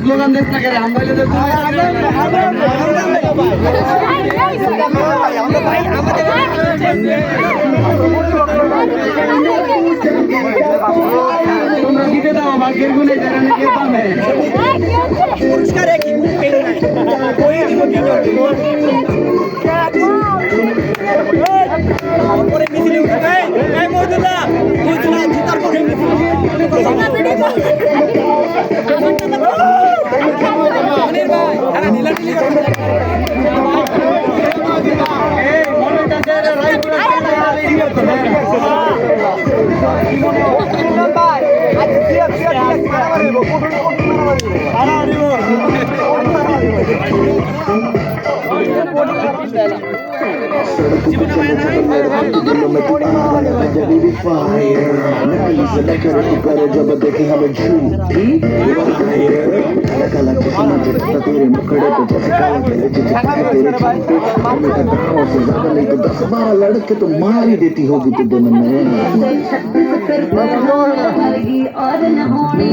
slogan দেশ না করে আমরা তোমরা দিতে দাও ভাগ্যের গুণে যারা নাকি পাবে পুরস্কার কি ওই দিব পরে মিছিলে উঠে এই মজুলা জিতার পরে মনির ভাই হ্যাঁ নীলাটিলি এই মনটা যারা রাই করে ভাই আজ দিয়া মারামারিব जब देखे हमें झूठी तेरे मुखड़े पे तो 10-12 लड़के तो मार ही देती होगी तो दिन में और न होने